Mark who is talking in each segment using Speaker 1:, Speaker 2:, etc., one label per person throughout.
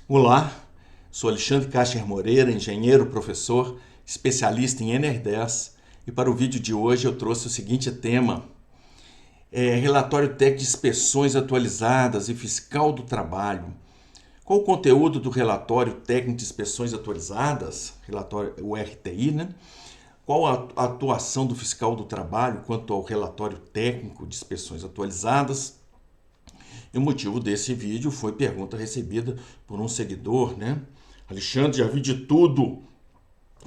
Speaker 1: Olá, sou Alexandre Cacher Moreira, engenheiro, professor, especialista em NR10 e para o vídeo de hoje eu trouxe o seguinte tema: Relatório técnico de inspeções atualizadas e fiscal do trabalho. Qual o conteúdo do relatório técnico de inspeções atualizadas, relatório o RTI, né? Qual a atuação do fiscal do trabalho quanto ao relatório técnico de inspeções atualizadas? E o motivo desse vídeo foi pergunta recebida por um seguidor, né? Alexandre, já vi de tudo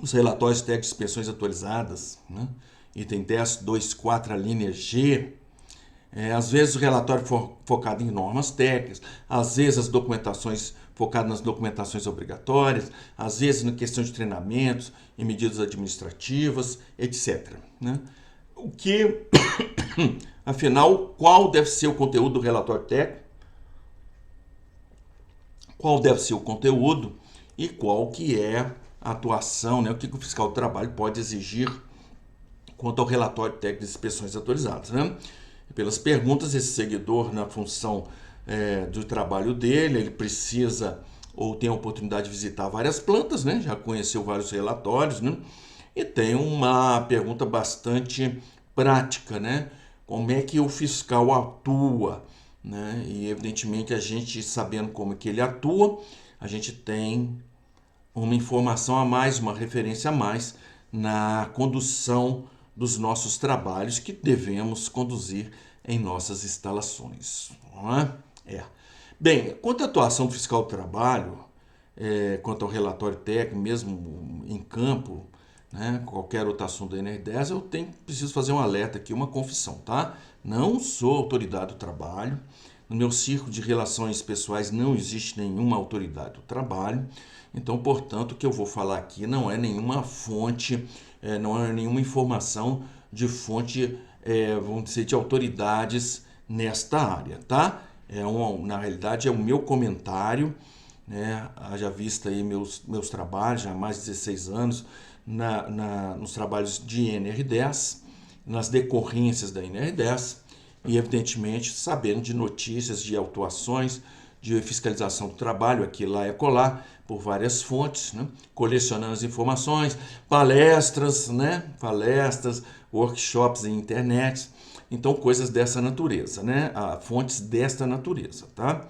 Speaker 1: os relatórios técnicos de inspeções atualizadas, né? Item 10.2.4, a linha G. Às vezes o relatório focado em normas técnicas, às vezes as documentações focadas nas documentações obrigatórias, às vezes na questão de treinamentos e medidas administrativas, etc. Né? O que, afinal, qual deve ser o conteúdo do relatório técnico? Qual deve ser o conteúdo e qual que é a atuação, né? O que o fiscal do trabalho pode exigir quanto ao relatório técnico de inspeções atualizadas, né? Pelas perguntas, esse seguidor, na função do trabalho dele, ele precisa ou tem a oportunidade de visitar várias plantas, né? Já conheceu vários relatórios, né? E tem uma pergunta bastante prática, né? Como é que o fiscal atua, né? E evidentemente a gente sabendo como é que ele atua, a gente tem uma informação a mais, uma referência a mais na condução dos nossos trabalhos que devemos conduzir em nossas instalações. Não é? Bem, quanto à atuação do fiscal do trabalho, quanto ao relatório técnico, mesmo em campo, né, qualquer outro assunto da NR10, preciso fazer um alerta aqui, uma confissão, tá? Não sou autoridade do trabalho, no meu círculo de relações pessoais não existe nenhuma autoridade do trabalho, então, portanto, o que eu vou falar aqui não é nenhuma fonte, não é nenhuma informação de fonte, vamos dizer, de autoridades nesta área, tá? Na realidade, é o meu comentário, né? Haja vista aí meus trabalhos, já há mais de 16 anos, nos trabalhos de NR10, nas decorrências da NR10 e, evidentemente, sabendo de notícias, de autuações, de fiscalização do trabalho, aqui, lá e acolá, por várias fontes, né? Colecionando as informações, palestras, né? Palestras, workshops em internet, então coisas dessa natureza, né? Fontes desta natureza, tá?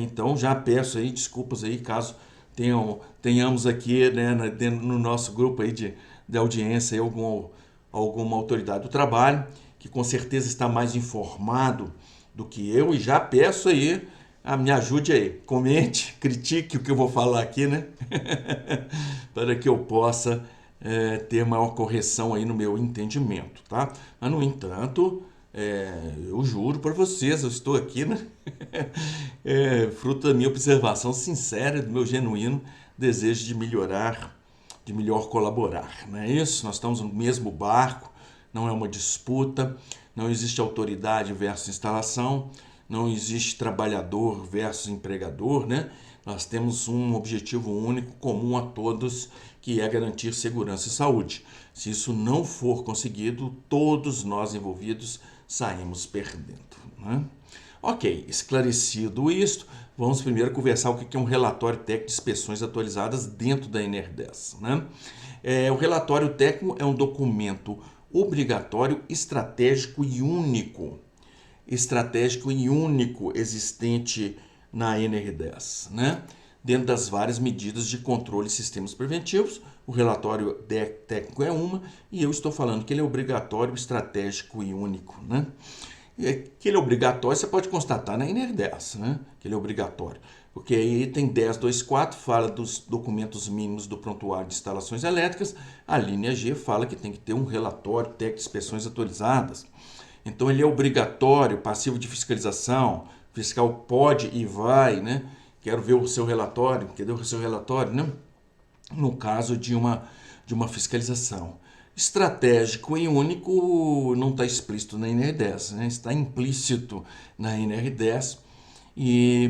Speaker 1: Então já peço aí desculpas aí caso tenhamos aqui, né, no nosso grupo aí de audiência aí alguma autoridade do trabalho que com certeza está mais informado do que eu e já peço aí, me ajude aí, comente, critique o que eu vou falar aqui, né? Para que eu possa ter maior correção aí no meu entendimento, tá? Mas, no entanto, eu juro para vocês, eu estou aqui, né? Fruto da minha observação sincera, do meu genuíno desejo de melhorar, de melhor colaborar, não é isso? Nós estamos no mesmo barco, não é uma disputa, não existe autoridade versus instalação, não existe trabalhador versus empregador, né? Nós temos um objetivo único, comum a todos, que é garantir segurança e saúde. Se isso não for conseguido, todos nós envolvidos saímos perdendo, né? Ok, esclarecido isto, vamos primeiro conversar o que é um relatório técnico de inspeções atualizadas dentro da NR10, né? O relatório técnico é um documento obrigatório, estratégico e único existente na NR10, né? Dentro das várias medidas de controle e sistemas preventivos, o relatório técnico é uma, e eu estou falando que ele é obrigatório, estratégico e único, né? E que ele é obrigatório, você pode constatar na NR10, né? Que ele é obrigatório. Porque aí tem 10.2.4, fala dos documentos mínimos do prontuário de instalações elétricas, a linha G fala que tem que ter um relatório técnico de inspeções atualizadas. Então ele é obrigatório, passivo de fiscalização, o fiscal pode e vai, né? Quero ver o seu relatório, cadê o seu relatório, né? No caso de uma fiscalização. Estratégico e único não está explícito na NR10, né? Está implícito na NR10,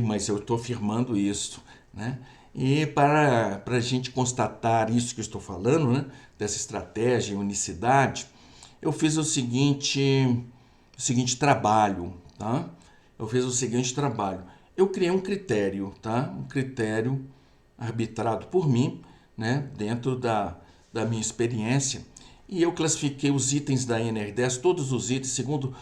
Speaker 1: mas eu estou afirmando isso, né? E para a gente constatar isso que eu estou falando, né? Dessa estratégia e unicidade, eu fiz o seguinte trabalho, tá? Eu fiz o seguinte trabalho. eu criei um critério, tá? Um critério arbitrado por mim, né? Dentro da minha experiência. E eu classifiquei os itens da NR10, todos os itens, segundo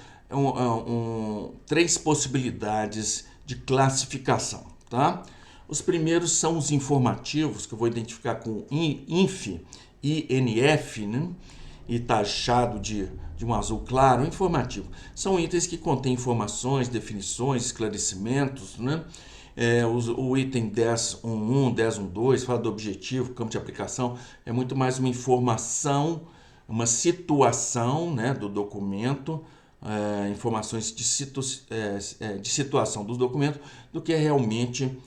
Speaker 1: três possibilidades de classificação, tá? Os primeiros são os informativos, que eu vou identificar com INF, INF, né? E taxado de um azul claro, informativo. São itens que contêm informações, definições, esclarecimentos, né? O item 10.1.1, 10.1.2 fala do objetivo, campo de aplicação, é muito mais uma informação, uma situação, né, do documento, informações de situação do documento, do que realmente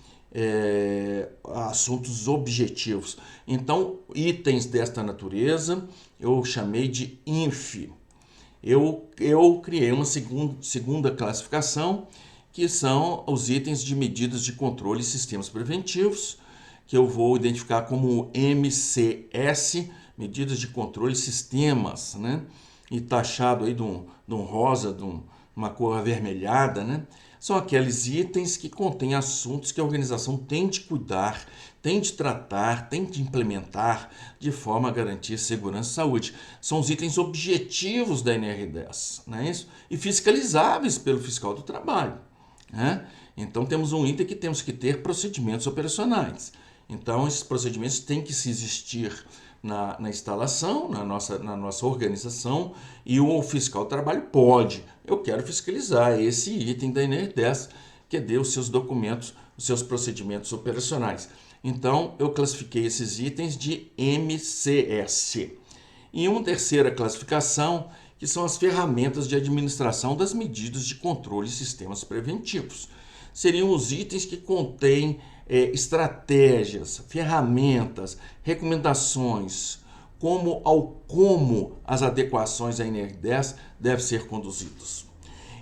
Speaker 1: assuntos objetivos. Então, itens desta natureza eu chamei de INF. Eu criei uma segunda classificação, que são os itens de medidas de controle e sistemas preventivos, que eu vou identificar como MCS, medidas de controle e sistemas, né? E taxado aí de um rosa, de uma cor avermelhada, né? São aqueles itens que contêm assuntos que a organização tem de cuidar, tem de tratar, tem de implementar de forma a garantir segurança e saúde. São os itens objetivos da NR10, não é isso? E fiscalizáveis pelo fiscal do trabalho, né? Então temos um item que temos que ter procedimentos operacionais. Então esses procedimentos têm que se existir na instalação, na nossa organização, e o fiscal do trabalho pode. Eu quero fiscalizar esse item da NR10, que dê os seus documentos, os seus procedimentos operacionais. Então, eu classifiquei esses itens de MCS. E uma terceira classificação, que são as ferramentas de administração das medidas de controle e sistemas preventivos. Seriam os itens que contêm estratégias, ferramentas, recomendações, como as adequações da NR10 devem ser conduzidas.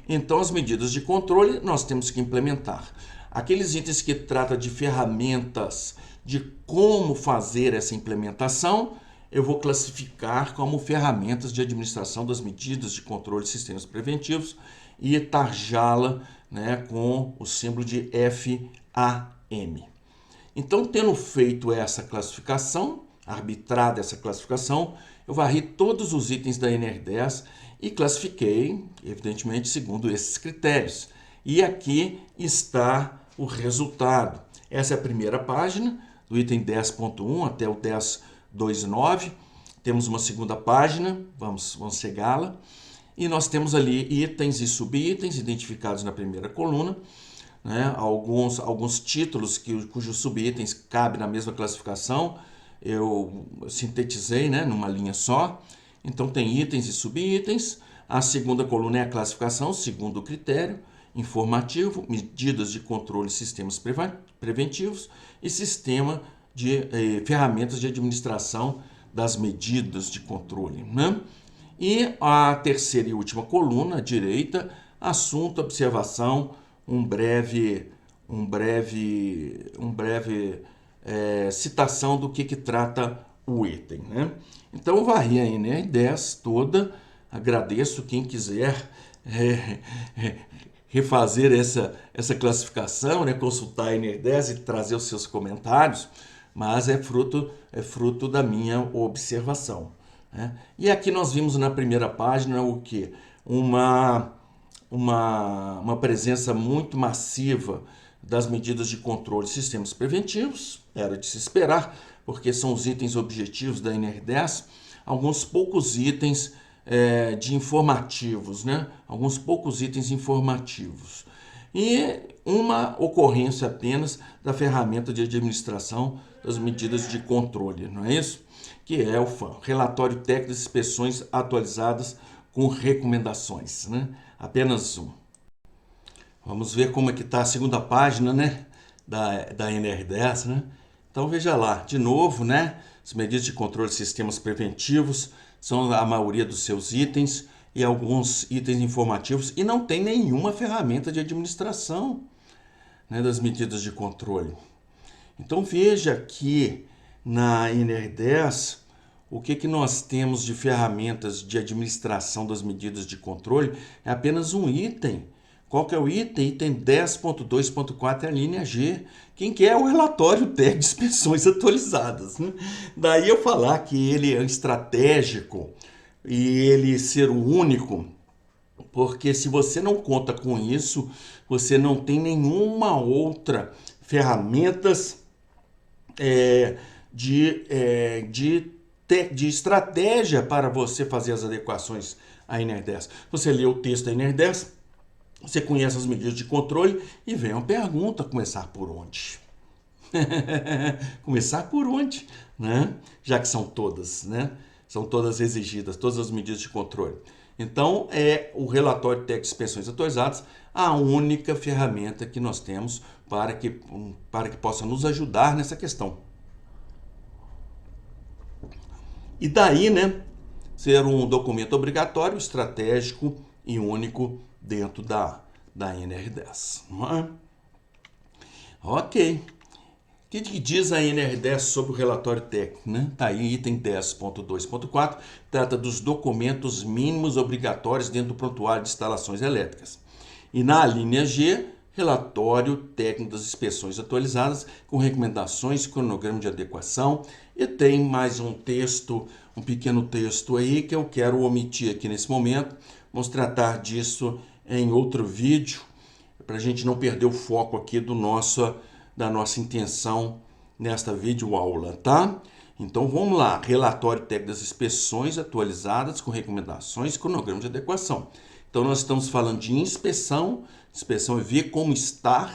Speaker 1: Então, as medidas de controle nós temos que implementar. Aqueles itens que tratam de ferramentas, de como fazer essa implementação, eu vou classificar como ferramentas de administração das medidas de controle e sistemas preventivos e tarjá-la, né, com o símbolo de FAM. Então, tendo feito essa classificação, arbitrada essa classificação, eu varri todos os itens da NR10 e classifiquei, evidentemente, segundo esses critérios. E aqui está o resultado. Essa é a primeira página, do item 10.1 até o 10.2.9. Temos uma segunda página, vamos chegá-la. E nós temos ali itens e subitens identificados na primeira coluna, né? Alguns títulos cujos subitens cabem na mesma classificação, eu sintetizei, né, numa linha só. Então tem itens e subitens. A segunda coluna é a classificação, segundo o critério informativo, medidas de controle e sistemas preventivos e sistema de ferramentas de administração das medidas de controle, né? E a terceira e última coluna, à direita, assunto, observação, um breve citação do que trata o item, né? Então, eu varri a NR10 toda, agradeço quem quiser refazer essa classificação, né? Consultar a NR10 e trazer os seus comentários, mas é fruto da minha observação, né? E aqui nós vimos na primeira página o que? Uma presença muito massiva das medidas de controle e sistemas preventivos, era de se esperar, porque são os itens objetivos da NR10, alguns poucos itens de informativos, né? Alguns poucos itens informativos. E uma ocorrência apenas da ferramenta de administração das medidas de controle, não é isso? Que é o FAM, Relatório Técnico de Inspeções Atualizadas com Recomendações, né? Apenas um. Vamos ver como é que está a segunda página, né, da NR10, né? Então veja lá, de novo, né, as medidas de controle de sistemas preventivos são a maioria dos seus itens e alguns itens informativos e não tem nenhuma ferramenta de administração, né, das medidas de controle. Então veja aqui na NR10 o que nós temos de ferramentas de administração das medidas de controle é apenas um item Qual que é o item? Item 10.2.4 é a linha G. Quem que é? O relatório técnico de inspeções atualizadas, né? Daí eu falar que ele é estratégico e ele ser o único, porque se você não conta com isso, você não tem nenhuma outra ferramentas de estratégia para você fazer as adequações à NR10. Você lê o texto da NR10, você conhece as medidas de controle e vem uma pergunta, começar por onde? Começar por onde, né? Já que são todas, né? São todas exigidas, todas as medidas de controle. Então, é o relatório técnico de inspeções atualizadas a única ferramenta que nós temos para que possa nos ajudar nessa questão. E daí, né, ser um documento obrigatório, estratégico e único dentro da NR10. Não é? Ok. O que diz a NR10 sobre o relatório técnico? Né? Tá aí, item 10.2.4, trata dos documentos mínimos obrigatórios dentro do prontuário de instalações elétricas. E na linha G, relatório técnico das inspeções atualizadas, com recomendações, cronograma de adequação, e tem mais um texto, um pequeno texto aí que eu quero omitir aqui nesse momento. Vamos tratar disso em outro vídeo, para a gente não perder o foco aqui da nossa intenção nesta videoaula, tá? Então vamos lá, relatório técnico das inspeções atualizadas com recomendações e cronograma de adequação. Então nós estamos falando de inspeção é ver como está,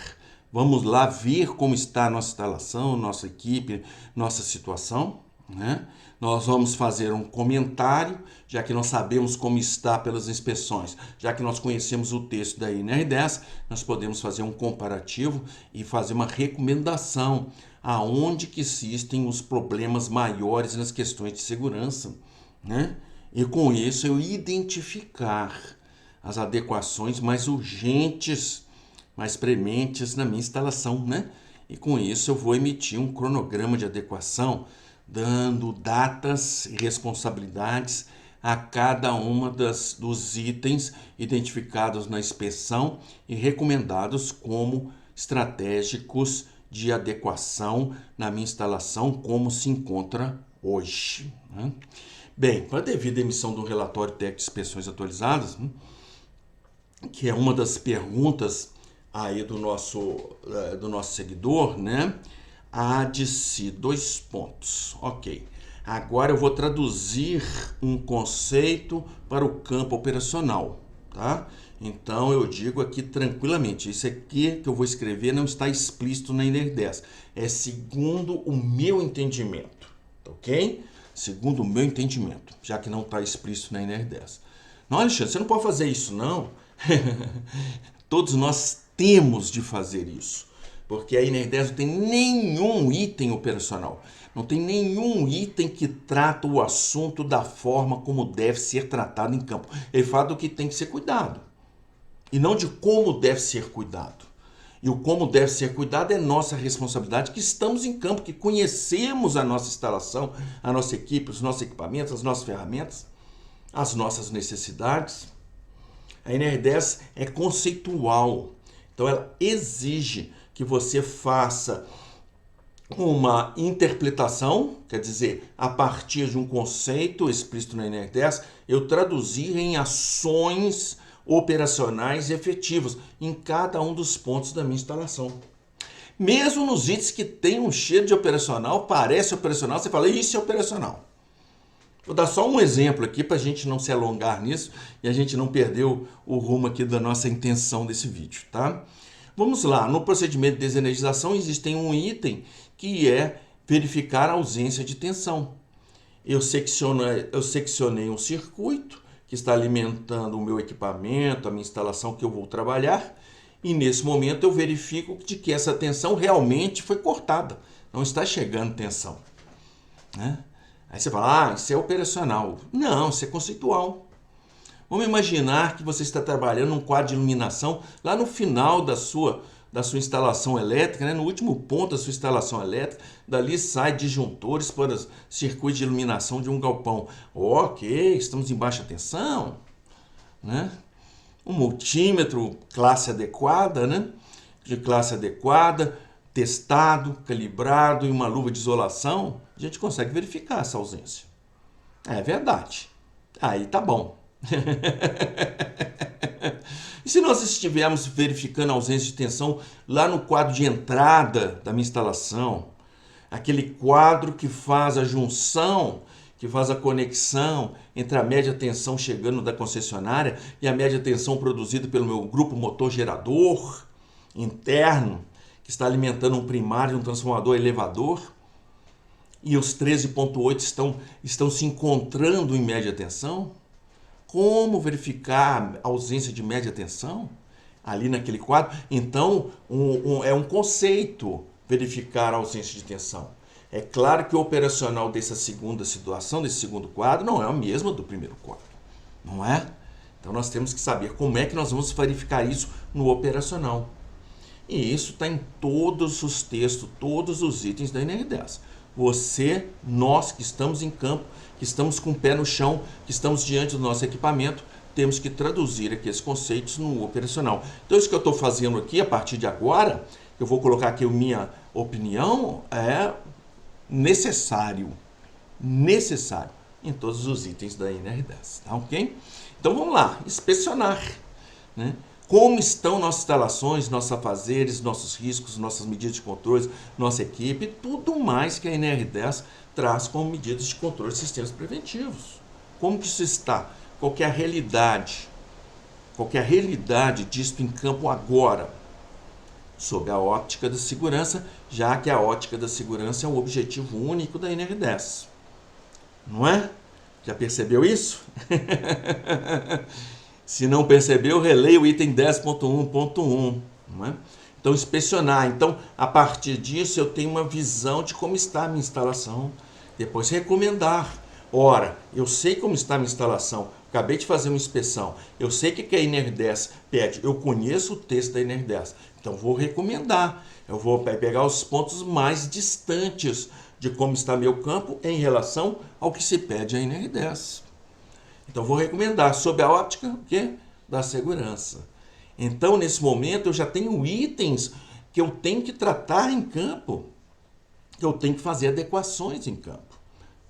Speaker 1: vamos lá ver como está a nossa instalação, nossa equipe, nossa situação, né? Nós vamos fazer um comentário, já que nós sabemos como está pelas inspeções, já que nós conhecemos o texto da NR10, nós podemos fazer um comparativo e fazer uma recomendação aonde que existem os problemas maiores nas questões de segurança, né? E com isso eu identificar as adequações mais urgentes, mais prementes na minha instalação, né? E com isso eu vou emitir um cronograma de adequação, dando datas e responsabilidades a cada uma dos itens identificados na inspeção e recomendados como estratégicos de adequação na minha instalação, como se encontra hoje, né? Bem, para devida emissão do relatório técnico de inspeções atualizadas, né, que é uma das perguntas aí do nosso seguidor, né? Há de si 2 pontos. Ok. Agora eu vou traduzir um conceito para o campo operacional, tá? Então eu digo aqui tranquilamente, isso aqui que eu vou escrever não está explícito na NR10, é segundo o meu entendimento, ok? Segundo o meu entendimento, já que não está explícito na NR10. Não, Alexandre, você não pode fazer isso, não. Todos nós temos de fazer isso, porque a NR10 não tem nenhum item operacional, não tem nenhum item que trata o assunto da forma como deve ser tratado em campo. Ele fala do que tem que ser cuidado, e não de como deve ser cuidado. E o como deve ser cuidado é nossa responsabilidade, que estamos em campo, que conhecemos a nossa instalação, a nossa equipe, os nossos equipamentos, as nossas ferramentas, as nossas necessidades. A NR10 é conceitual, então ela exige que você faça uma interpretação, quer dizer, a partir de um conceito explícito na NR10, eu traduzir em ações operacionais efetivas em cada um dos pontos da minha instalação. Mesmo nos itens que tem um cheiro de operacional, parece operacional, você fala, isso é operacional. Vou dar só um exemplo aqui para a gente não se alongar nisso e a gente não perder o rumo aqui da nossa intenção desse vídeo, tá? Vamos lá, no procedimento de desenergização existe um item que é verificar a ausência de tensão. Eu seccionei um circuito que está alimentando o meu equipamento, a minha instalação que eu vou trabalhar, e nesse momento eu verifico de que essa tensão realmente foi cortada, não está chegando tensão, né? Aí você fala, isso é operacional. Não, isso é conceitual. Vamos imaginar que você está trabalhando num quadro de iluminação lá no final da sua instalação elétrica, né? No último ponto da sua instalação elétrica, dali sai disjuntores para circuito de iluminação de um galpão. Ok, estamos em baixa tensão, né? Um multímetro classe adequada, né? De classe adequada, testado, calibrado e uma luva de isolação, a gente consegue verificar essa ausência. É verdade. Aí tá bom. E se nós estivermos verificando a ausência de tensão lá no quadro de entrada da minha instalação, aquele quadro que faz a junção, que faz a conexão entre a média tensão chegando da concessionária e a média tensão produzida pelo meu grupo motor gerador interno, que está alimentando um primário, um transformador elevador, e os 13,8 estão se encontrando em média tensão. Como verificar a ausência de média tensão ali naquele quadro? Então, é um conceito verificar a ausência de tensão. É claro que o operacional dessa segunda situação, desse segundo quadro, não é o mesmo do primeiro quadro, não é? Então, nós temos que saber como é que nós vamos verificar isso no operacional. E isso está em todos os textos, todos os itens da NR10. Você, nós que estamos em campo, que estamos com o pé no chão, que estamos diante do nosso equipamento, temos que traduzir aqueles conceitos no operacional. Então, isso que eu estou fazendo aqui, a partir de agora, eu vou colocar aqui a minha opinião, é necessário em todos os itens da NR10, tá ok? Então, vamos lá, inspecionar, né? Como estão nossas instalações, nossos afazeres, nossos riscos, nossas medidas de controle, nossa equipe, tudo mais que a NR10 traz como medidas de controle de sistemas preventivos. Como que isso está? Qual que é a realidade? Qual que é a realidade disso em campo agora? Sob a óptica da segurança, já que a ótica da segurança é o objetivo único da NR10. Não é? Já percebeu isso? Se não percebeu, releia o item 10.1.1. Não é? Então, inspecionar. Então, a partir disso, eu tenho uma visão de como está a minha instalação. Depois, recomendar. Ora, eu sei como está a minha instalação. Acabei de fazer uma inspeção. Eu sei o que a NR10 pede. Eu conheço o texto da NR10. Então, vou recomendar. Eu vou pegar os pontos mais distantes de como está meu campo em relação ao que se pede a NR10. Então, vou recomendar sob a óptica o quê? Da segurança. Então, nesse momento, eu já tenho itens que eu tenho que tratar em campo, que eu tenho que fazer adequações em campo.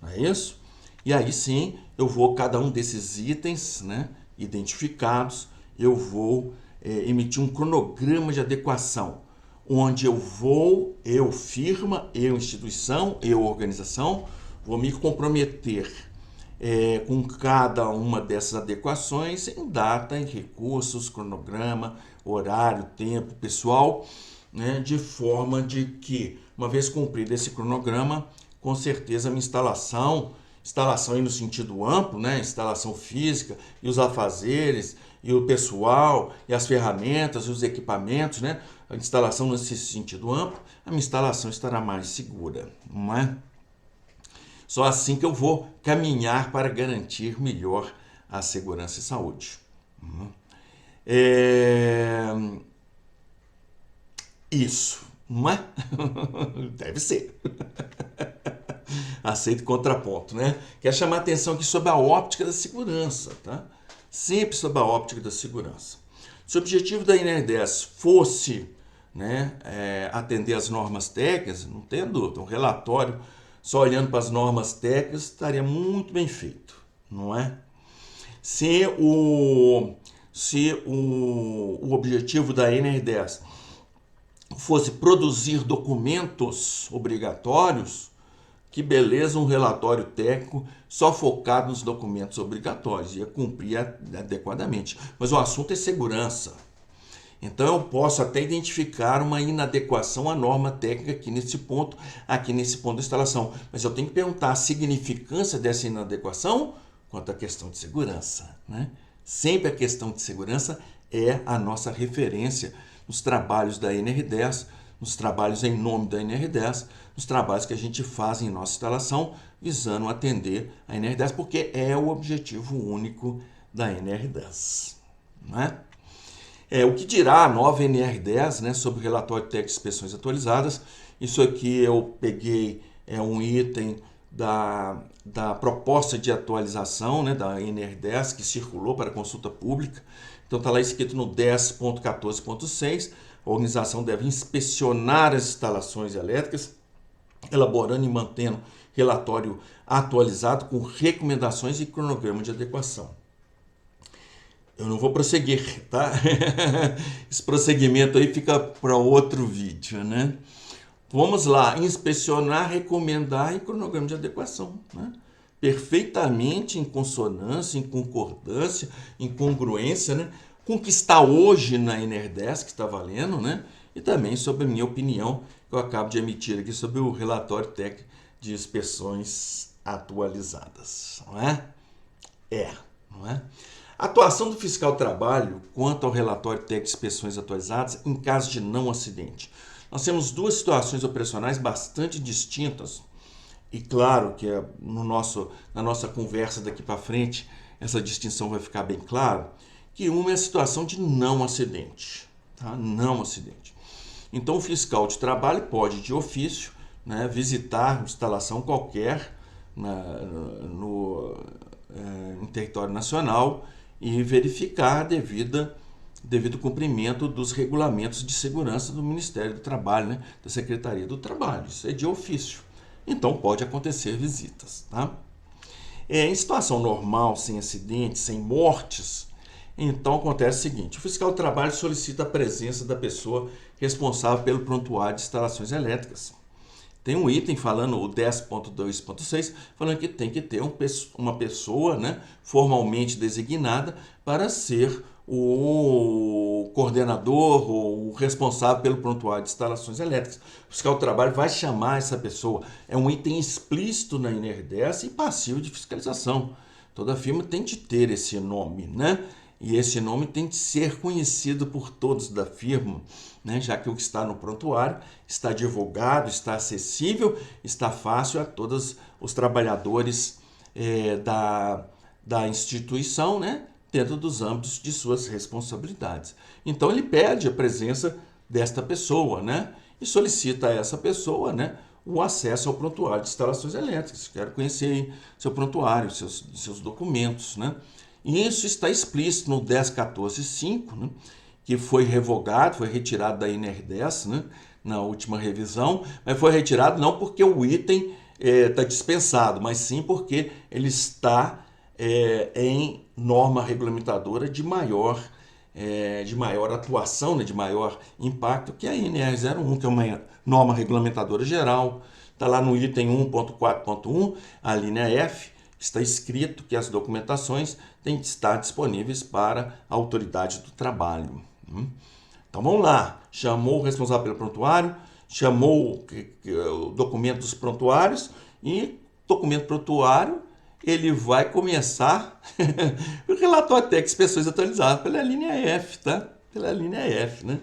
Speaker 1: Não é isso? E aí sim, eu vou, cada um desses itens, né, identificados, eu vou emitir um cronograma de adequação, onde eu firma, eu instituição, eu organização, vou me comprometer com cada uma dessas adequações em data, em recursos, cronograma, horário, tempo, pessoal, né, de forma de que, uma vez cumprido esse cronograma, com certeza a minha instalação aí no sentido amplo, né, instalação física e os afazeres, e o pessoal, e as ferramentas, e os equipamentos, né, a instalação nesse sentido amplo, a minha instalação estará mais segura, não é? Só assim que eu vou caminhar para garantir melhor a segurança e saúde. Isso, não é? Deve ser. Aceito contraponto, né? Quer chamar a atenção aqui sobre a óptica da segurança, tá? Sempre sobre a óptica da segurança. Se o objetivo da NR10 fosse, né, atender às normas técnicas, não tem dúvida, um relatório só olhando para as normas técnicas estaria muito bem feito, não é? Se o objetivo da NR10 fosse produzir documentos obrigatórios, que beleza, um relatório técnico só focado nos documentos obrigatórios, ia cumprir adequadamente. Mas o assunto é segurança. Então, eu posso até identificar uma inadequação à norma técnica aqui nesse ponto da instalação. Mas eu tenho que perguntar a significância dessa inadequação quanto à questão de segurança, né? Sempre a questão de segurança é a nossa referência nos trabalhos da NR10, nos trabalhos em nome da NR10, nos trabalhos que a gente faz em nossa instalação, visando atender a NR10, porque é o objetivo único da NR10, não é? O que dirá a nova NR10, né, sobre o relatório técnico de inspeções atualizadas. Isso aqui eu peguei um item da proposta de atualização, né, da NR10 que circulou para consulta pública. Então está lá escrito no 10.14.6, a organização deve inspecionar as instalações elétricas, elaborando e mantendo relatório atualizado com recomendações e cronograma de adequação. Eu não vou prosseguir, tá? Esse prosseguimento aí fica para outro vídeo, né? Vamos lá, inspecionar, recomendar e cronograma de adequação, né? Perfeitamente em consonância, em concordância, em congruência, né? Com o que está hoje na NR10, que está valendo, né? E também sobre a minha opinião, que eu acabo de emitir aqui sobre o relatório técnico de inspeções atualizadas, não é? Não é? A atuação do fiscal trabalho quanto ao relatório técnico de inspeções atualizadas em caso de não acidente. Nós temos duas situações operacionais bastante distintas e claro que na nossa conversa daqui para frente essa distinção vai ficar bem clara, que uma é a situação de não acidente, tá? Não acidente. Então o fiscal de trabalho pode de ofício, né, visitar instalação qualquer em território nacional e verificar devido cumprimento dos regulamentos de segurança do Ministério do Trabalho, né, da Secretaria do Trabalho. Isso é de ofício. Então, pode acontecer visitas. Tá? Em situação normal, sem acidentes, sem mortes, então acontece o seguinte: o fiscal do trabalho solicita a presença da pessoa responsável pelo prontuário de instalações elétricas. Tem um item falando, o 10.2.6, falando que tem que ter uma pessoa, né, formalmente designada para ser o coordenador ou o responsável pelo prontuário de instalações elétricas. O fiscal do trabalho vai chamar essa pessoa. É um item explícito na NR10 e passivo de fiscalização. Toda firma tem de ter esse nome, né? E esse nome tem de ser conhecido por todos da firma, né? Já que o que está no prontuário está divulgado, está acessível, está fácil a todos os trabalhadores da instituição, né? Dentro dos âmbitos de suas responsabilidades. Então ele pede a presença desta pessoa, né? E solicita a essa pessoa, né, o acesso ao prontuário de instalações elétricas. Quero conhecer seu prontuário, seus documentos, né? E isso está explícito no 10.14.5, né, que foi revogado, foi retirado da NR10, né, na última revisão, mas foi retirado não porque o item está dispensado, mas sim porque ele está em norma regulamentadora de maior atuação, né, de maior impacto, que é a NR01, que é uma norma regulamentadora geral. Está lá no item 1.4.1, a linha F, está escrito que as documentações têm de estar disponíveis para a autoridade do trabalho. Então vamos lá, chamou o responsável pelo prontuário, chamou o documento dos prontuários e documento prontuário ele vai começar o relatório técnico de inspeções atualizado pela linha F, tá? Pela linha F, né?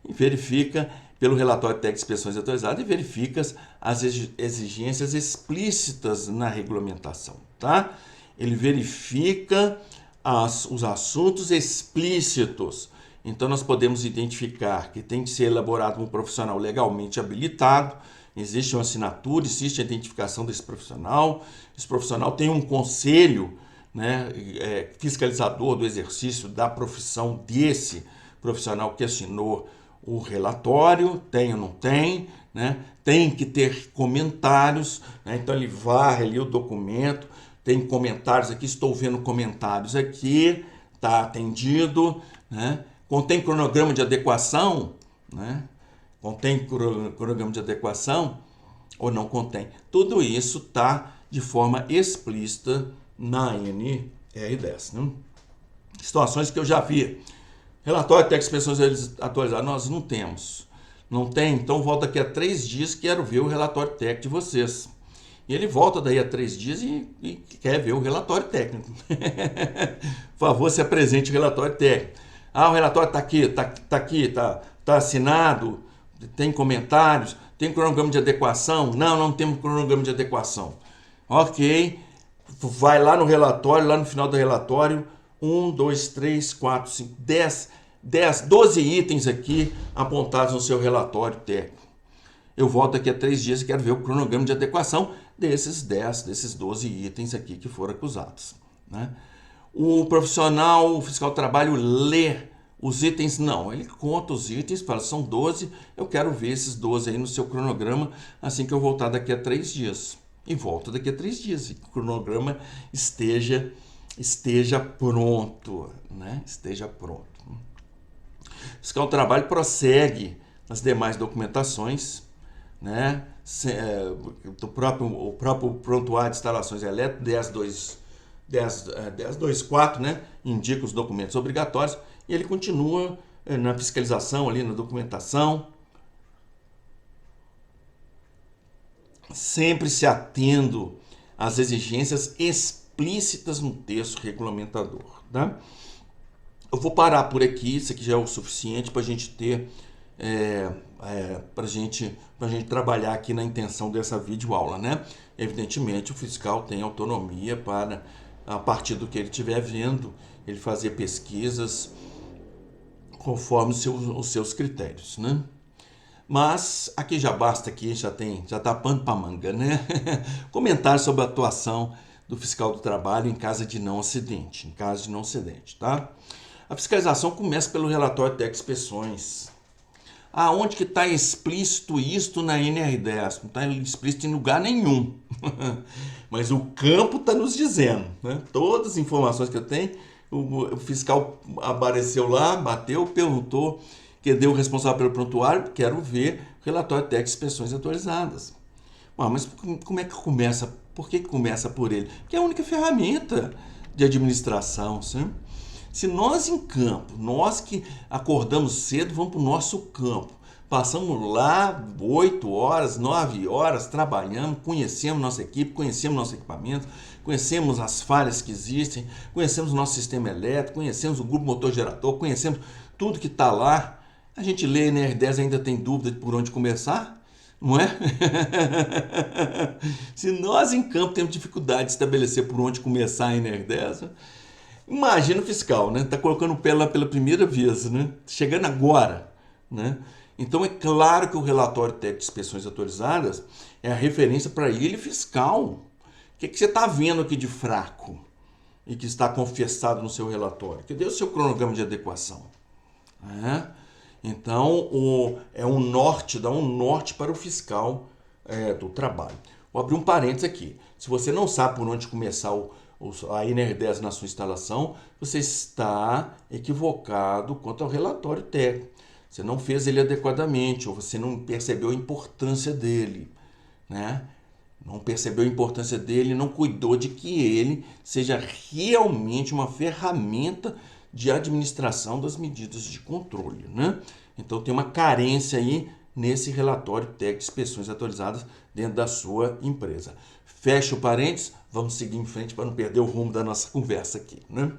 Speaker 1: E verifica pelo relatório técnico de inspeções atualizadas e verifica as exigências explícitas na regulamentação, tá? Ele verifica os assuntos explícitos. Então nós podemos identificar que tem que ser elaborado um profissional legalmente habilitado. Existe uma assinatura, existe a identificação desse profissional. Esse profissional tem um conselho, né, fiscalizador do exercício da profissão desse profissional que assinou o relatório, tem ou não tem, né? Tem que ter comentários, né? Então ele varre ali o documento, tem comentários aqui, estou vendo comentários aqui, está atendido, né? Contém cronograma de adequação, né? Contém cronograma de adequação ou não contém? Tudo isso está de forma explícita na NR10. Né? Situações que eu já vi. Relatório técnico de inspeções atualizadas, nós não temos. Não tem? Então volta daqui a 3 dias, quero ver o relatório técnico de vocês. E ele volta daí a 3 dias e quer ver o relatório técnico. Por favor, se apresente o relatório técnico. Ah, o relatório está aqui, está assinado, tem comentários, tem cronograma de adequação? Não, não temos cronograma de adequação. Ok, vai lá no relatório, lá no final do relatório, 1, 2, 3, 4, 5, 12 itens aqui apontados no seu relatório técnico. Eu volto daqui a 3 dias e quero ver o cronograma de adequação desses 12 itens aqui que foram acusados, né? O profissional, o fiscal do trabalho, lê os itens? Não, ele conta os itens, fala, são 12, eu quero ver esses 12 aí no seu cronograma assim que eu voltar daqui a 3 dias. E volto daqui a 3 dias, e o cronograma esteja pronto, né? Esteja pronto. O fiscal do trabalho prossegue nas demais documentações, né? O próprio prontuário de instalações elétricas, 10.2.4, né? Indica os documentos obrigatórios e ele continua na fiscalização, ali na documentação, sempre se atendo às exigências explícitas no texto regulamentador, tá? Eu vou parar por aqui, isso aqui já é o suficiente para a gente ter, para gente trabalhar aqui na intenção dessa videoaula, né? Evidentemente, o fiscal tem autonomia para, a partir do que ele estiver vendo, ele fazer pesquisas conforme os seus critérios, né? Mas aqui já basta, aqui já tá pano para manga, né? Comentário sobre a atuação do fiscal do trabalho em caso de não acidente, tá? A fiscalização começa pelo relatório técnico de inspeções. Aonde que está explícito isto na NR10? Não está explícito em lugar nenhum. Mas o campo está nos dizendo, né? Todas as informações que eu tenho, o fiscal apareceu lá, bateu, perguntou, cadê o responsável pelo prontuário? Quero ver o relatório técnico de inspeções atualizadas. Mas como é que começa? Por que começa por ele? Porque é a única ferramenta de administração, certo? Se nós em campo, nós que acordamos cedo, vamos para o nosso campo, passamos lá 8 horas, 9 horas, trabalhamos, conhecemos nossa equipe, conhecemos nosso equipamento, conhecemos as falhas que existem, conhecemos o nosso sistema elétrico, conhecemos o grupo motor gerador, conhecemos tudo que está lá. A gente lê NR10 ainda tem dúvida de por onde começar? Não é? Se nós em campo temos dificuldade de estabelecer por onde começar a NR10, imagina o fiscal, né? Tá colocando o pé lá pela primeira vez, né? Chegando agora, né? Então é claro que o relatório técnico de inspeções autorizadas é a referência para ele, fiscal. O que você está vendo aqui de fraco e que está confessado no seu relatório? Cadê o seu cronograma de adequação? Então é um norte, dá um norte para o fiscal do trabalho. Vou abrir um parênteses aqui. Se você não sabe por onde começar a NR10 na sua instalação, você está equivocado quanto ao relatório técnico. Você não fez ele adequadamente, ou você não percebeu a importância dele, né? Não percebeu a importância dele, não cuidou de que ele seja realmente uma ferramenta de administração das medidas de controle, né? Então tem uma carência aí nesse relatório técnico de inspeções atualizadas dentro da sua empresa. Fecha o parênteses, vamos seguir em frente para não perder o rumo da nossa conversa aqui, né?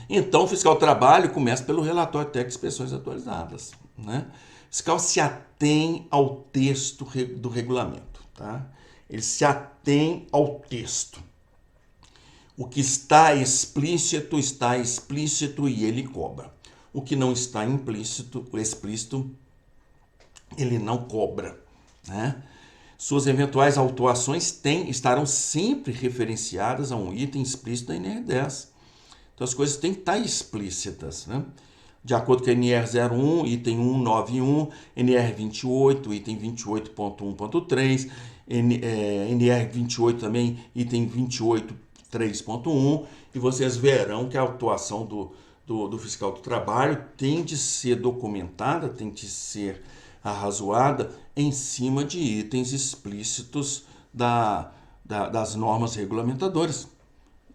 Speaker 1: Então, o fiscal do trabalho começa pelo relatório técnico de inspeções atualizadas, né? O fiscal se atém ao texto do regulamento, tá? Ele se atém ao texto. O que está explícito e ele cobra. O que não está explícito, ele não cobra, né? Suas eventuais autuações estarão sempre referenciadas a um item explícito da NR10. Então as coisas têm que estar explícitas, né? De acordo com a NR01, item 191, NR28, item 28.1.3, NR28 também, item 28.3.1, e vocês verão que a atuação do fiscal do trabalho tem de ser documentada, tem de ser arrazoada em cima de itens explícitos das normas regulamentadoras,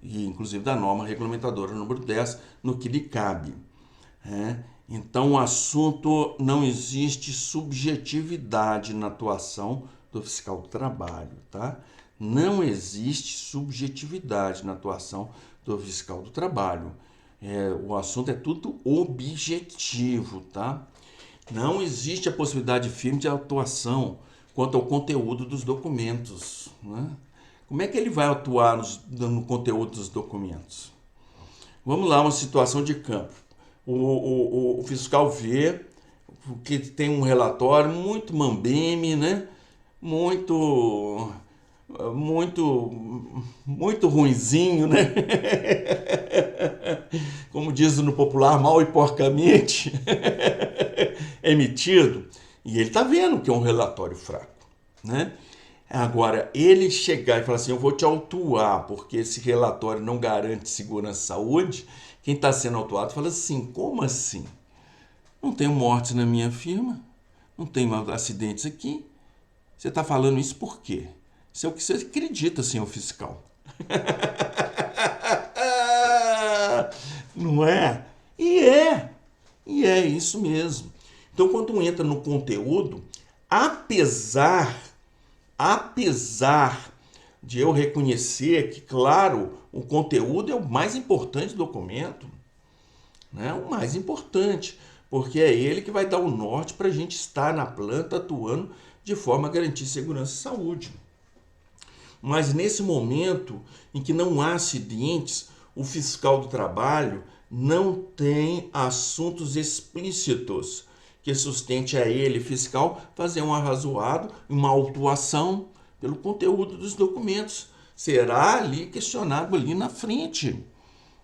Speaker 1: e inclusive da norma regulamentadora número 10, no que lhe cabe. Então, o assunto, não existe subjetividade na atuação do fiscal do trabalho, tá? Não existe subjetividade na atuação do fiscal do trabalho. O assunto é tudo objetivo, tá? Não existe a possibilidade firme de atuação quanto ao conteúdo dos documentos, né? Como é que ele vai atuar no conteúdo dos documentos? Vamos lá, uma situação de campo. O fiscal vê que tem um relatório muito mambeme, né? Muito muito ruinzinho, né? Como diz no popular, mal e porcamente emitido. E ele está vendo que é um relatório fraco, né? Agora, ele chegar e falar assim, eu vou te autuar porque esse relatório não garante segurança e saúde, quem está sendo autuado fala assim, como assim? Não tenho mortes na minha firma, não tenho acidentes aqui. Você está falando isso por quê? Isso é o que você acredita, senhor fiscal. Não é? E é isso mesmo. Então, quando entra no conteúdo, apesar de eu reconhecer que, claro, o conteúdo é o mais importante do documento, né? O mais importante, porque é ele que vai dar o norte para a gente estar na planta atuando de forma a garantir segurança e saúde. Mas nesse momento em que não há acidentes, o fiscal do trabalho não tem assuntos explícitos que sustente a ele, fiscal, fazer um arrazoado, uma autuação pelo conteúdo dos documentos. Será ali questionado ali na frente,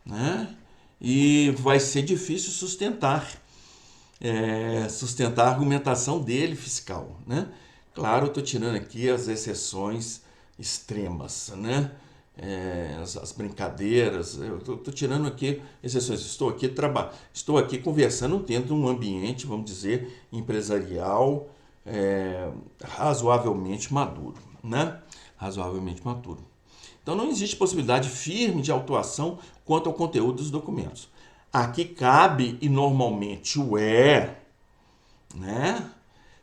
Speaker 1: né? E vai ser difícil sustentar a argumentação dele, fiscal, né? Claro, eu estou tirando aqui as exceções extremas, né? As brincadeiras, eu estou tirando aqui exceções. Estou aqui conversando dentro de um ambiente, vamos dizer, empresarial, razoavelmente maduro, né? Razoavelmente maduro. Então não existe possibilidade firme de autuação quanto ao conteúdo dos documentos. Aqui cabe, e normalmente né,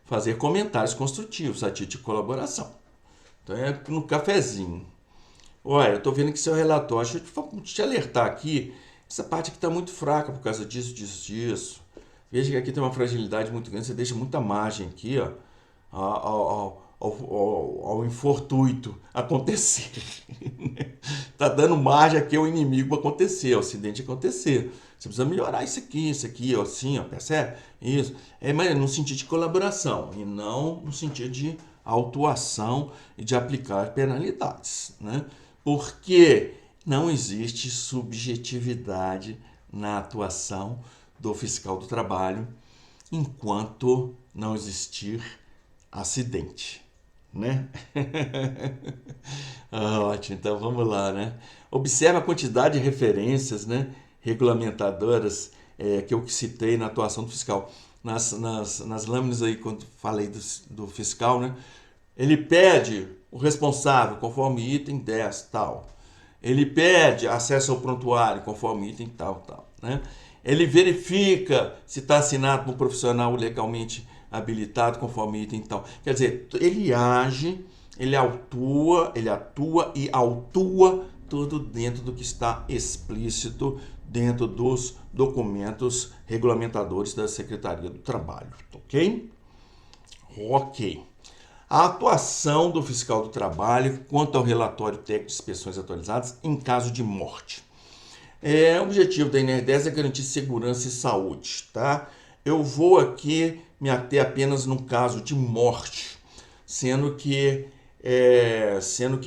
Speaker 1: fazer comentários construtivos a título de colaboração. Então é no cafezinho. Olha, eu estou vendo que seu relatório, deixa eu te alertar aqui, essa parte aqui está muito fraca por causa disso. Veja que aqui tem uma fragilidade muito grande, você deixa muita margem aqui, ó, ao infortuito acontecer. Tá dando margem aqui ao inimigo acontecer, ao acidente acontecer. Você precisa melhorar isso aqui, ó, assim, ó, percebe? Isso. Mas no sentido de colaboração e não no sentido de autuação e de aplicar penalidades, né? Porque não existe subjetividade na atuação do fiscal do trabalho enquanto não existir acidente, né? Ótimo, então vamos lá, né? Observe a quantidade de referências, né, regulamentadoras que eu citei na atuação do fiscal. Nas lâminas aí, quando falei do fiscal, né? Ele pede o responsável, conforme item 10, tal. Ele pede acesso ao prontuário, conforme item tal, né? Ele verifica se está assinado por um profissional legalmente habilitado, conforme item tal. Quer dizer, ele age, ele atua e autua tudo dentro do que está explícito dentro dos documentos regulamentadores da Secretaria do Trabalho, ok? Ok. A atuação do fiscal do trabalho quanto ao relatório técnico de inspeções atualizadas em caso de morte. O objetivo da NR10 é garantir segurança e saúde, tá? Eu vou aqui me ater apenas no caso de morte, sendo que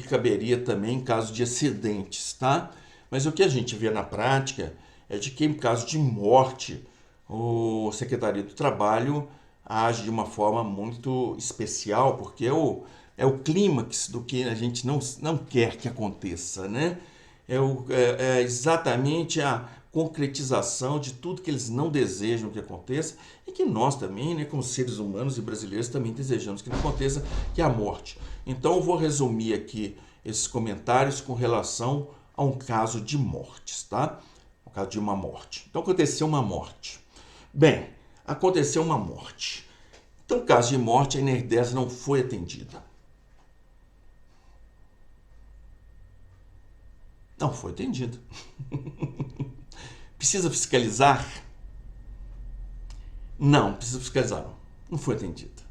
Speaker 1: caberia também em caso de acidentes, tá? Mas o que a gente vê na prática é de que em caso de morte, o Secretaria do Trabalho age de uma forma muito especial, porque é o clímax do que a gente não quer que aconteça, né? É exatamente a concretização de tudo que eles não desejam que aconteça e que nós também, né, como seres humanos e brasileiros, também desejamos que não aconteça, que é a morte. Então eu vou resumir aqui esses comentários com relação a um caso de mortes, tá? Um caso de uma morte. Então aconteceu uma morte. Bem, aconteceu uma morte. Então, no caso de morte, a NR10 não foi atendida. Não foi atendida. Precisa fiscalizar? Não, precisa fiscalizar. Não foi atendida.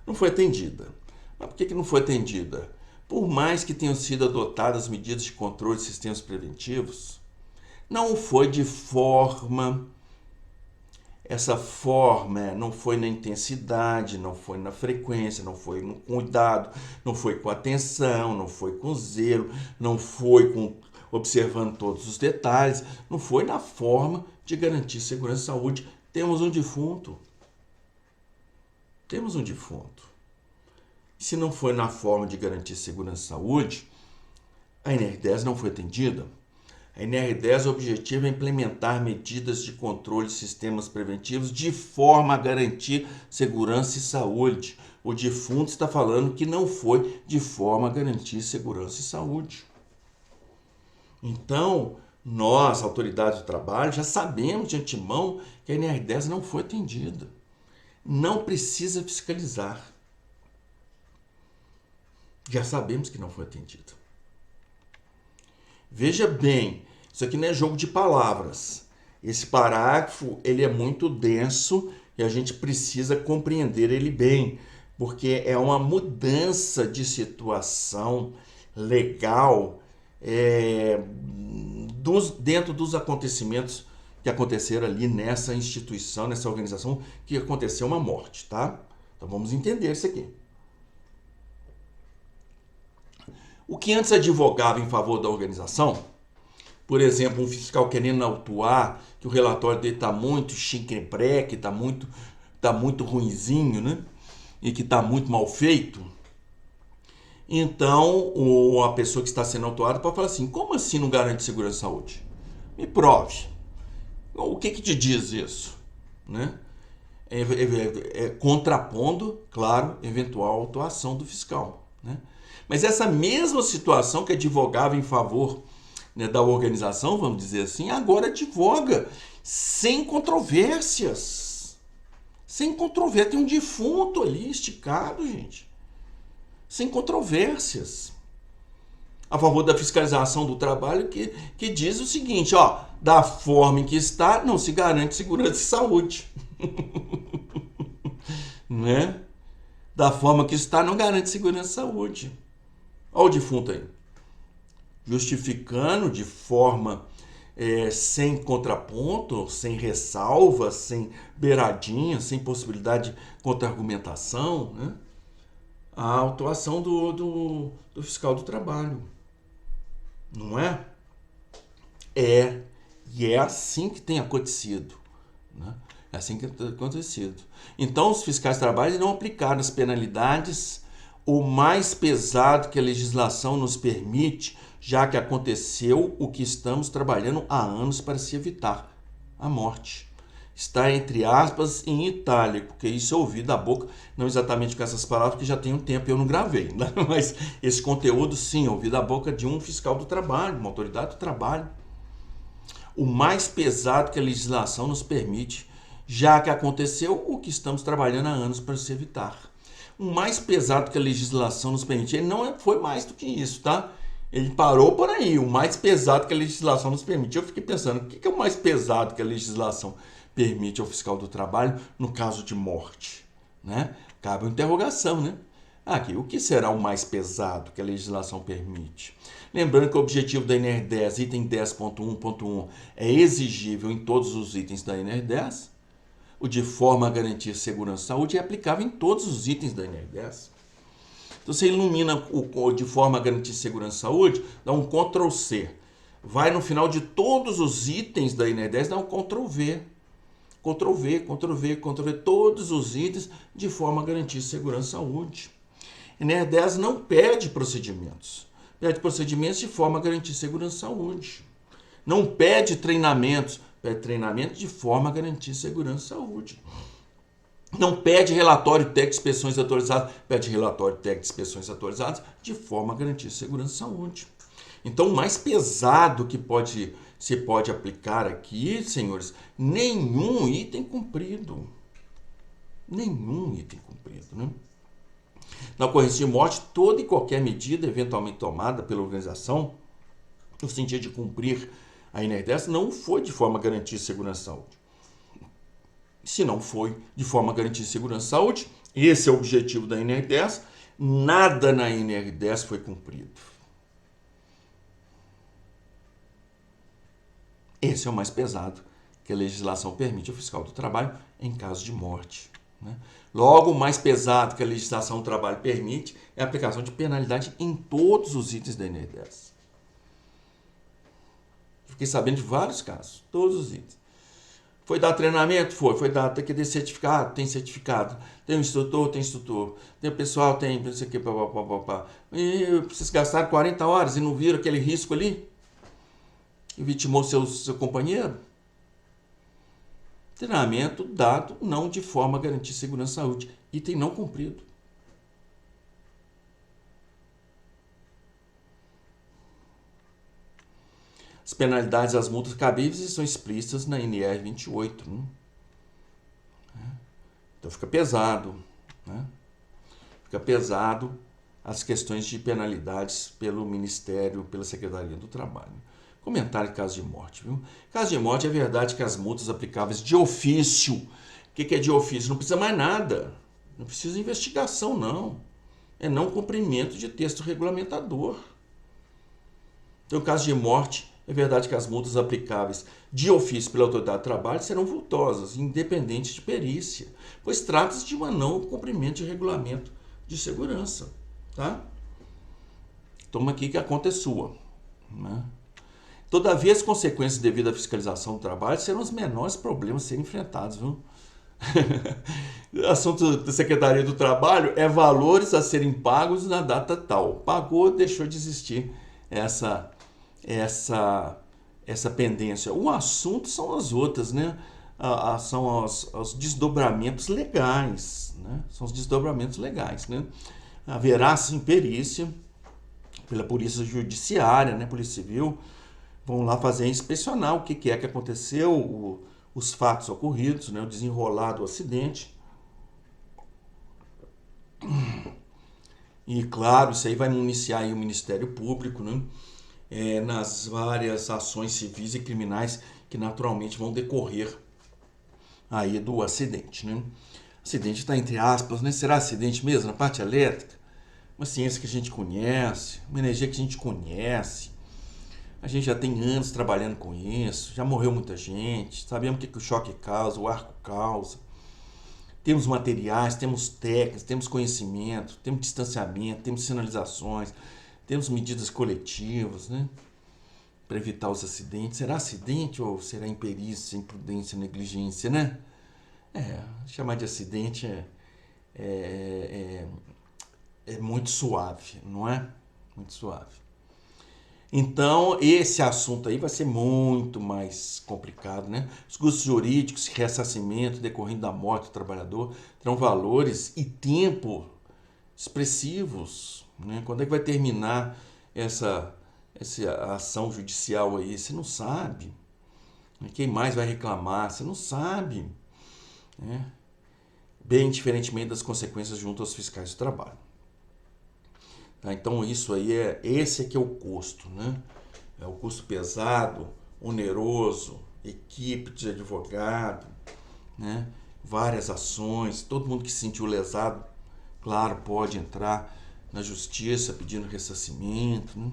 Speaker 1: Não foi atendida. Mas por que não foi atendida? Por mais que tenham sido adotadas medidas de controle de sistemas preventivos, não foi de forma essa forma não foi na intensidade, não foi na frequência, não foi no cuidado, não foi com atenção, não foi com zelo, não foi com observando todos os detalhes, não foi na forma de garantir segurança e saúde. Temos um defunto. Temos um defunto. Se não foi na forma de garantir segurança e saúde, a NR10 não foi atendida. A NR10, o objetivo é implementar medidas de controle e sistemas preventivos de forma a garantir segurança e saúde. O defunto está falando que não foi de forma a garantir segurança e saúde. Então, nós, autoridades do trabalho, já sabemos de antemão que a NR10 não foi atendida. Não precisa fiscalizar. Já sabemos que não foi atendida. Veja bem, isso aqui não é jogo de palavras. Esse parágrafo ele é muito denso e a gente precisa compreender ele bem, porque é uma mudança de situação legal dentro dos acontecimentos que aconteceram ali nessa instituição, nessa organização, que aconteceu uma morte, tá? Então vamos entender isso aqui. O que antes advogava em favor da organização, por exemplo, um fiscal querendo autuar que o relatório dele está muito chinquebreque, está muito ruinzinho, né? E que está muito mal feito, então a pessoa que está sendo autuada pode falar assim: como assim não garante segurança e saúde? Me prove. O que te diz isso? Né? Contrapondo, claro, eventual autuação do fiscal. Né? Mas essa mesma situação que advogava em favor, né, da organização, vamos dizer assim, agora advoga sem controvérsias. Sem controvérsia. Tem um defunto ali esticado, gente. Sem controvérsias. A favor da fiscalização do trabalho que diz o seguinte, ó, da forma em que está, não se garante segurança e saúde. Né? Da forma que está, não garante segurança e saúde. Olha o defunto aí. Justificando de forma sem contraponto, sem ressalva, sem beiradinha, sem possibilidade de contra-argumentação, né? A autuação do fiscal do trabalho. Não é? E é assim que tem acontecido. Né? É assim que tem acontecido. Então, os fiscais de trabalho não aplicaram as penalidades o mais pesado que a legislação nos permite, já que aconteceu o que estamos trabalhando há anos para se evitar: a morte. Está entre aspas em itálico, porque isso eu ouvi da boca, não exatamente com essas palavras, porque já tem um tempo e eu não gravei, né? Mas esse conteúdo sim, eu ouvi da boca de um fiscal do trabalho, uma autoridade do trabalho. O mais pesado que a legislação nos permite, já que aconteceu o que estamos trabalhando há anos para se evitar. O mais pesado que a legislação nos permite, ele não foi mais do que isso, tá? Ele parou por aí, o mais pesado que a legislação nos permite. Eu fiquei pensando, o que é o mais pesado que a legislação permite ao fiscal do trabalho no caso de morte? Né? Cabe uma interrogação, né? Aqui, o que será o mais pesado que a legislação permite? Lembrando que o objetivo da NR10, item 10.1.1, é exigível em todos os itens da NR10. O de forma a garantir segurança e saúde é aplicável em todos os itens da NR10. Então, você ilumina o de forma a garantir segurança e saúde, dá um Ctrl+C. Vai no final de todos os itens da NR10, dá um Ctrl+V. Ctrl+V, Ctrl+V, Ctrl+V, todos os itens de forma a garantir segurança e saúde. NR10 não pede procedimentos. Pede procedimentos de forma a garantir segurança e saúde. Não pede treinamentos. Pede treinamento de forma a garantir segurança e saúde. Não pede relatório técnico de inspeções atualizadas. Pede relatório técnico de inspeções atualizadas de forma a garantir segurança e saúde. Então, o mais pesado que se pode aplicar aqui, senhores, nenhum item cumprido. Nenhum item cumprido, né? Na ocorrência de morte, toda e qualquer medida eventualmente tomada pela organização, no sentido de cumprir a NR10, não foi de forma a garantir segurança e saúde. Se não foi de forma a garantir segurança e saúde, esse é o objetivo da NR10, nada na NR10 foi cumprido. Esse é o mais pesado que a legislação permite ao fiscal do trabalho em caso de morte. Né? Logo, o mais pesado que a legislação do trabalho permite é a aplicação de penalidade em todos os itens da NR10. Fiquei sabendo de vários casos, todos os itens. Foi dar treinamento? Foi dar, tem que ter certificado? Tem certificado. Tem um instrutor? Tem instrutor. Tem o pessoal? Tem, não sei o que, pá. E vocês gastaram 40 horas e não viram aquele risco ali? E vitimou seu companheiro? Treinamento dado não de forma a garantir segurança e saúde. Item não cumprido. As penalidades e as multas cabíveis são explícitas na NR 28. Né? Então fica pesado. Né? Fica pesado as questões de penalidades pelo Ministério, pela Secretaria do Trabalho. Comentário em caso de morte. Viu? Em caso de morte, é verdade que as multas aplicáveis de ofício. O que é de ofício? Não precisa mais nada. Não precisa de investigação, não. É não cumprimento de texto regulamentador. Então, em caso de morte, é verdade que as multas aplicáveis de ofício pela autoridade do trabalho serão vultosas, independente de perícia, pois trata-se de um não cumprimento de regulamento de segurança. Tá? Toma aqui que a conta é sua. Né? Todavia, as consequências devido à fiscalização do trabalho serão os menores problemas a serem enfrentados. Viu? O assunto da Secretaria do Trabalho é valores a serem pagos na data tal. Pagou, deixou de existir essa pendência. O assunto são as outras, né? São os desdobramentos legais. Né? São os desdobramentos legais. Né? Haverá, sim, perícia pela Polícia Judiciária, né? Polícia Civil. Vão lá fazer inspecionar o que é que aconteceu, os fatos ocorridos, né? O desenrolar do acidente. E, claro, isso aí vai municiar aí o Ministério Público, né? Nas várias ações civis e criminais que naturalmente vão decorrer aí do acidente, né? Acidente está entre aspas, né? Será acidente mesmo na parte elétrica? Uma ciência que a gente conhece, uma energia que a gente conhece. A gente já tem anos trabalhando com isso, já morreu muita gente, sabemos o que o choque causa, o arco causa. Temos materiais, temos técnicas, temos conhecimento, temos distanciamento, temos sinalizações, temos medidas coletivas, né? Para evitar os acidentes. Será acidente ou será imperícia, imprudência, negligência, né? Chamar de acidente é muito suave, não é? Muito suave. Então, esse assunto aí vai ser muito mais complicado, né? Os custos jurídicos, ressarcimento decorrendo da morte do trabalhador terão valores e tempo expressivos, né? Quando é que vai terminar essa ação judicial aí? Você não sabe. Quem mais vai reclamar? Você não sabe. Né? Bem diferentemente das consequências junto aos fiscais do trabalho. Tá? Então isso aí esse aqui é o custo, né? É o custo pesado, oneroso, equipe de advogado, né? Várias ações, todo mundo que se sentiu lesado, claro, pode entrar na justiça pedindo ressarcimento, né?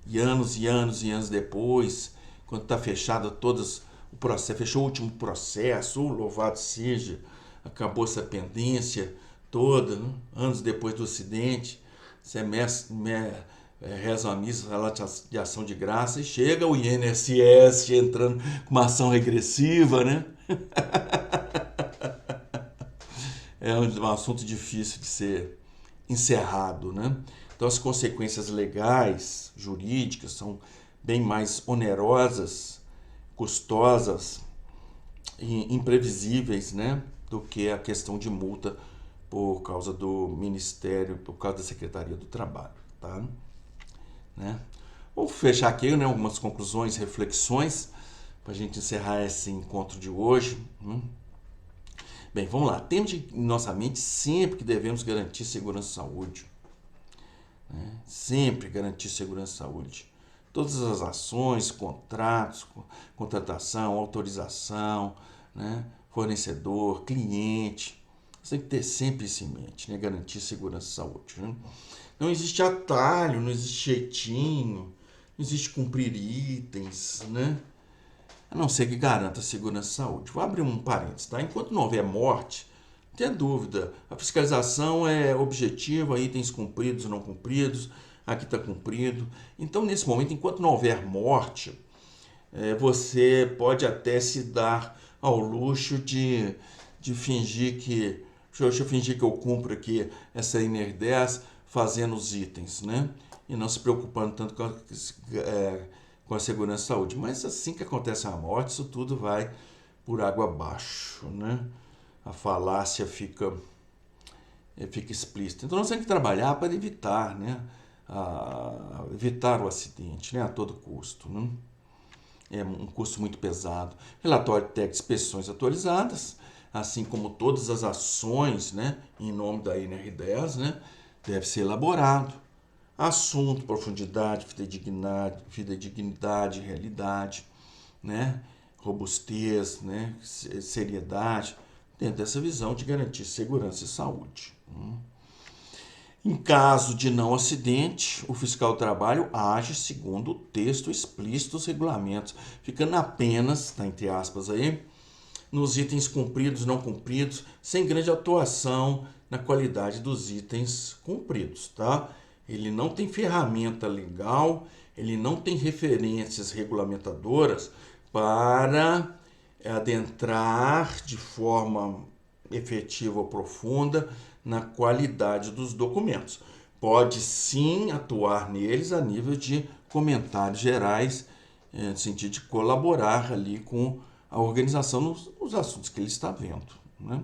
Speaker 1: E anos depois, quando está fechado todas o processo, fechou o último processo, louvado seja, acabou essa pendência toda, né? Anos depois do acidente, você reza uma missa de ação de graça e chega o INSS entrando com uma ação regressiva, né? É um assunto difícil de ser encerrado, né? Então as consequências legais, jurídicas, são bem mais onerosas, custosas e imprevisíveis, né? Do que a questão de multa por causa do Ministério, por causa da Secretaria do Trabalho, tá? Né? Vou fechar aqui, né, algumas conclusões, reflexões, para a gente encerrar esse encontro de hoje. Bem, vamos lá. Temos em nossa mente sempre que devemos garantir segurança e saúde. Né? Sempre garantir segurança e saúde. Todas as ações, contratos, contratação, autorização, né? Fornecedor, cliente, você tem que ter sempre isso em mente, né? Garantir segurança e saúde. Né? Não existe atalho, não existe jeitinho, não existe cumprir itens, né? a não ser que garanta a segurança e saúde. Vou abrir um parênteses, tá? Enquanto não houver morte, não tenha dúvida, a fiscalização é objetiva, itens cumpridos ou não cumpridos, aqui está cumprido. Então, nesse momento, enquanto não houver morte, você pode até se dar ao luxo de fingir que... Deixa eu fingir que eu cumpro aqui essa NR10 fazendo os itens, né? E não se preocupando tanto com a segurança e saúde. Mas assim que acontece a morte, isso tudo vai por água abaixo, né? A falácia fica explícita. Então nós temos que trabalhar para evitar, né? Evitar o acidente, né? A todo custo, né? É um custo muito pesado. Relatório técnico de inspeções atualizadas, assim como todas as ações, né, em nome da NR10, né, deve ser elaborado. Assunto, profundidade, fidedignidade, realidade, né, robustez, né, seriedade, dentro dessa visão de garantir segurança e saúde. Em caso de não acidente, o fiscal do trabalho age segundo o texto explícito dos regulamentos, ficando apenas, tá, entre aspas aí, nos itens cumpridos, não cumpridos, sem grande atuação na qualidade dos itens cumpridos, tá? Ele não tem ferramenta legal, ele não tem referências regulamentadoras para adentrar de forma efetiva ou profunda na qualidade dos documentos. Pode sim atuar neles a nível de comentários gerais, no sentido de colaborar ali com a organização nos assuntos que ele está vendo, né?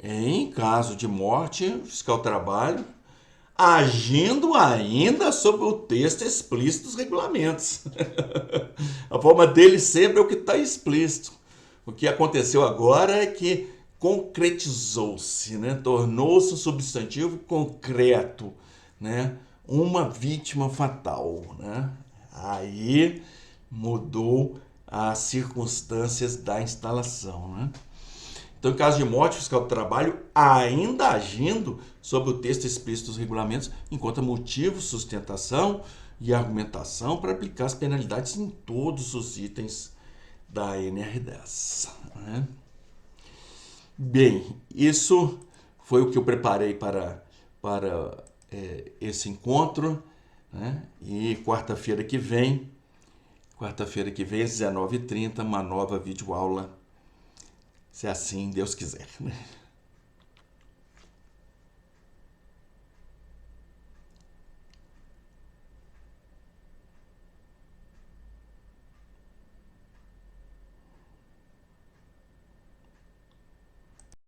Speaker 1: Em caso de morte, o fiscal do trabalho agindo ainda sobre o texto explícito dos regulamentos. A forma dele sempre é o que está explícito. O que aconteceu agora é que concretizou-se, né? Tornou-se um substantivo concreto, né? Uma vítima fatal, né? Aí mudou as circunstâncias da instalação, né? Então, em caso de morte, o fiscal do trabalho ainda agindo sobre o texto explícito dos regulamentos, encontra motivo, sustentação e argumentação para aplicar as penalidades em todos os itens da NR10, né? Bem, isso foi o que eu preparei para esse encontro, né? E quarta-feira que vem, às 19h30, uma nova videoaula, se assim Deus quiser, né?